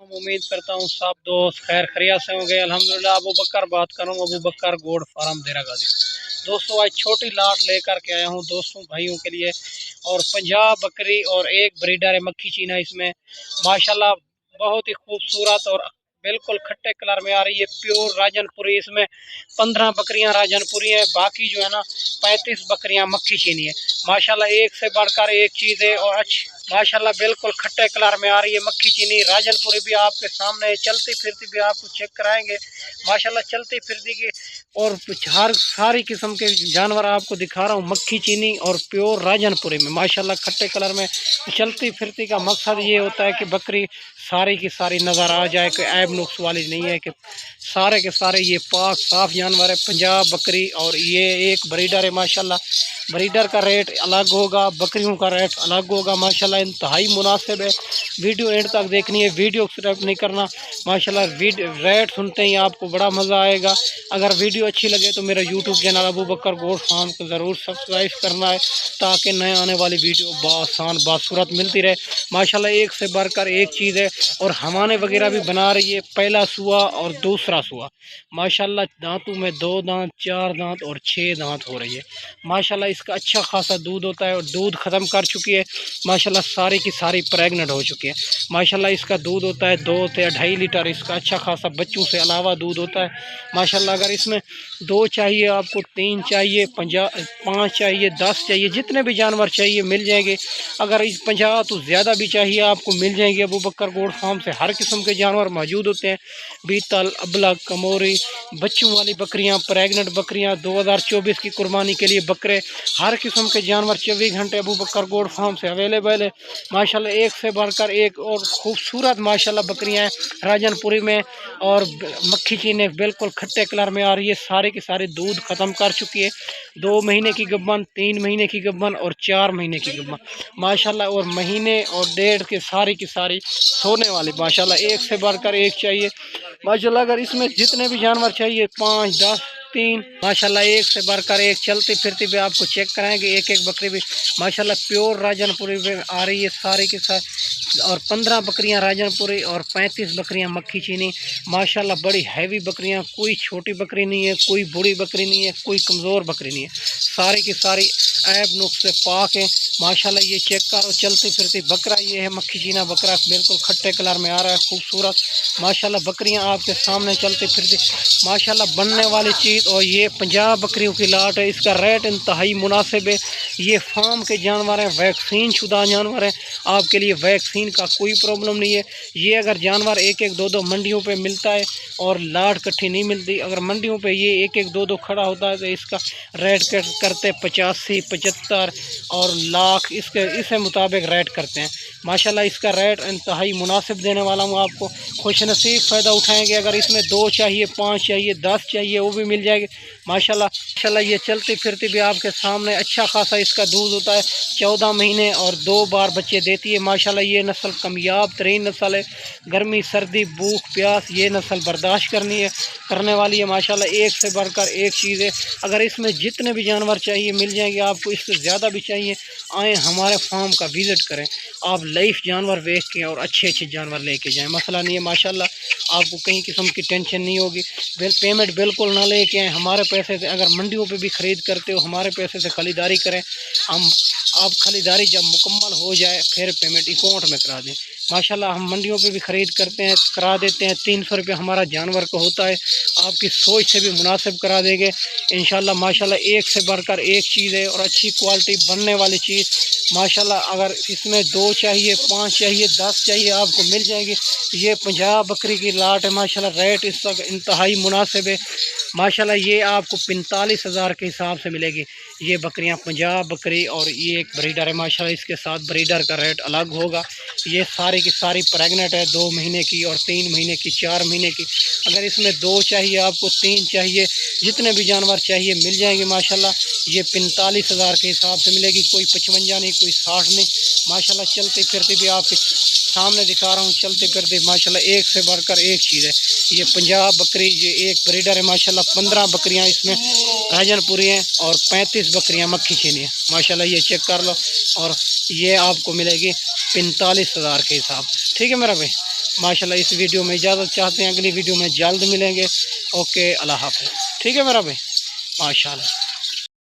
उम्मीद करता हूँ सब दोस्त खैर खैरियत से होंगे। अल्हम्दुलिल्लाह। अबू बकर बात करूँ, अबू बकर गोड फार्म देरा गाजी। दोस्तों आज छोटी लाट लेकर के आया हूँ दोस्तों भाइयों के लिए, और 50 बकरी और एक ब्रीडर है मक्खी चीना। इसमें माशाल्लाह बहुत ही खूबसूरत और बिल्कुल खट्टे कलर में आ रही है, प्योर राजनपुरी। इसमें 15 बकरियां राजनपुरी हैं, बाकी जो है ना 35 बकरियां मक्खी चीनी है। माशाल्लाह एक से बढ़कर एक चीज़ है, और अच्छी माशाल्लाह बिल्कुल खट्टे कलर में आ रही है मक्खी चीनी। राजनपुरी भी आपके सामने है, चलती फिरती भी आपको चेक कराएंगे माशाल्लाह चलती फिरती की, और हर सारी किस्म के जानवर आपको दिखा रहा हूँ मक्खी चीनी और प्योर राजनपुरी में माशाल्लाह खट्टे कलर में। चलती फिरती का मकसद ये होता है कि बकरी सारी की सारी नज़र आ जाए, कि ऐब नुक्स वाली नहीं है, कि सारे के सारे ये पाक साफ जानवर है। 50 बकरी और ये एक ब्रीडर है माशाल्लाह। ब्रीडर का रेट अलग होगा, बकरियों का रेट अलग होगा माशाल्लाह, इंतहाई मुनासिब है। वीडियो एंड तक देखनी है, वीडियो सिर्फ नहीं करना माशाल्लाह। रेट सुनते ही आपको बड़ा मज़ा आएगा। अगर वीडियो अच्छी लगे तो मेरा यूट्यूब चैनल अबू बकर गोड फार्म को ज़रूर सब्सक्राइब करना है, ताकि नए आने वाली वीडियो बासान बासूरत मिलती रहे माशाल्लाह। एक से बढ़कर एक चीज़ है, और हमाने वगैरह भी बना रही है। पहला सुआ और दूसरा सुआ माशाल्लाह, दांतों में 2 दांत, 4 दांत और 6 दांत हो रही है माशाल्लाह। इसका अच्छा खासा दूध होता है, और दूध ख़त्म कर चुकी है माशाल्लाह। सारी की सारी प्रेग्नेंट हो चुकी है माशाल्लाह। इसका दूध होता है 2 से 2.5 लीटर। इसका अच्छा खासा बच्चों से अलावा दूध होता है माशाल्लाह। अगर इसमें 2 चाहिए आपको, 3 चाहिए, 5 चाहिए, 10 चाहिए, जितने भी जानवर चाहिए मिल जाएंगे। अगर 50 तो ज़्यादा भी चाहिए आपको मिल जाएंगे। अबू बकर गोड फार्म से हर किस्म के जानवर मौजूद होते हैं। बीतल, अबलग, कमोरी, बच्चों वाली बकरियां, प्रेग्नेंट बकरियां, 2024 की कुर्बानी के लिए बकरे, हर किस्म के जानवर 24 घंटे अबू बकर गोड फार्म से अवेलेबल है माशाल्लाह। एक से बढ़कर एक और खूबसूरत माशाल्लाह बकरियां हैं राजनपुरी में, और मक्खी चीनी बिल्कुल खट्टे कलर में आ रही है। सारे के सारे दूध ख़त्म कर चुकी है। 2 महीने की गब्बन, 3 महीने की गब्बन और 4 महीने की गब्बन माशाल्लाह, और महीने और डेढ़ के सारी की सारी सोने वाली माशाल्लाह। एक से बढ़कर एक चाहिए माशाल्लाह। अगर इसमें जितने भी जानवर चाहिए, 5, 10, 3 माशाल्लाह, एक से बढ़कर एक। चलती फिरती भी आपको चेक कराएंगे, एक एक बकरी भी माशाल्लाह प्योर राजनपुरी में आ रही है सारी के साथ। और 15 बकरियां राजनपुरी और 35 बकरियां मक्खी चीनी माशाल्लाह। बड़ी हैवी बकरियां, कोई छोटी बकरी नहीं है, कोई बूढ़ी बकरी नहीं है, कोई कमज़ोर बकरी नहीं है, सारी की सारी ऐब नुक्स से पाक है माशाल्लाह। ये चेक करो, चलती फिरती बकरा ये है मक्खी चीना बकरा, बिल्कुल खट्टे कलर में आ रहा है, खूबसूरत माशाल्लाह। बकरियां आपके सामने चलती फिरती माशाल्लाह बनने वाली चीज़। और ये 50 बकरियों की लाट है। इसका रेट इंतहाई मुनासिब है। ये फार्म के जानवर हैं, वैक्सीन शुदा जानवर हैं, आपके लिए वैक्सीन का कोई प्रॉब्लम नहीं है। ये अगर जानवर 1-1, 2-2 मंडियों पे मिलता है, और लाट इकट्ठी नहीं मिलती। अगर मंडियों पे ये 1-1, 2-2 खड़ा होता है, तो इसका रेट करते 85, 75 और लाख, इसे मुताबिक रेट करते हैं माशाल्लाह। इसका रेट इंतहाई मुनासिब देने वाला हूँ आपको, खुश नसीब फ़ायदा उठाएँगे। अगर इसमें 2 चाहिए, 5 चाहिए, 10 चाहिए, वो भी मिल जाएगी माशाल्लाह माशाल्लाह। ये चलती फिरती भी आपके सामने अच्छा खासा इसका दूध होता है। 14 महीने और 2 बार बच्चे देती है माशाल्लाह। ये नस्ल कामयाब तरीन नस्ल है। गर्मी, सर्दी, भूख, प्यास ये नस्ल बर्दाश्त करने वाली है माशाल्लाह। एक से बढ़कर एक चीज़ है। अगर इसमें जितने भी जानवर चाहिए मिल जाएंगे आपको, इससे ज़्यादा भी चाहिए आएँ हमारे फार्म का विज़िट करें, आप लाइफ जानवर देख के और अच्छे अच्छे जानवर लेके जाएं, मसला नहीं है माशाल्लाह। आपको कहीं किस्म की टेंशन नहीं होगी। पेमेंट बिल्कुल ना लेके आएँ हमारे पैसे से। अगर मंडियों पे भी ख़रीद करते हो हमारे पैसे से ख़रीदारी करें, आप ख़रीदारी जब मुकम्मल हो जाए फिर पेमेंट अकाउंट में करा दें माशाल्लाह। हम मंडियों पे भी ख़रीद करते हैं, करा देते हैं। 300 रुपये हमारा जानवर को होता है, आपकी सोच से भी मुनासिब करा देंगे इंशाल्लाह माशाल्लाह। एक से बढ़कर एक चीज़ है, और अच्छी क्वालिटी बनने वाली चीज़ माशाल्लाह। अगर इसमें 2 चाहिए, 5 चाहिए, 10 चाहिए, आपको मिल जाएगी। ये 50 बकरी की लाट है माशाल्लाह। रेट इस वक्त इंतहाई मुनासिब है माशाल्लाह। ये आपको 45,000 के हिसाब से मिलेगी ये बकरियां, 50 बकरी और ये एक ब्रीडर है माशाल्लाह। इसके साथ ब्रीडर का रेट अलग होगा। ये सारी की सारी प्रेग्नेंट है, 2 महीने की और 3 महीने की, 4 महीने की। अगर इसमें 2 चाहिए आपको, 3 चाहिए, जितने भी जानवर चाहिए मिल जाएंगे माशाल्लाह। ये 45,000 के हिसाब से मिलेगी, कोई 55 नहीं, कोई 60 नहीं माशाल्लाह। चलते फिरते भी आपके सामने दिखा रहा हूँ, चलते फिरते माशाल्लाह। एक से बढ़कर एक चीज़ है। ये 50 बकरी, ये एक ब्रीडर है माशाल्लाह। 15 बकरियाँ इसमें राजनपुरी हैं और 35 बकरियाँ मक्खी चीनी हैं माशाल्लाह। ये चेक कर लो, और ये आपको मिलेगी 45,000 के हिसाब से। ठीक है मेरा भाई ماشاءاللہ اس ویڈیو میں اجازت چاہتے ہیں، اگلی ویڈیو میں جلد ملیں گے۔ اوکے، اللہ حافظ، ٹھیک ہے میرا بھائی، ماشاءاللہ۔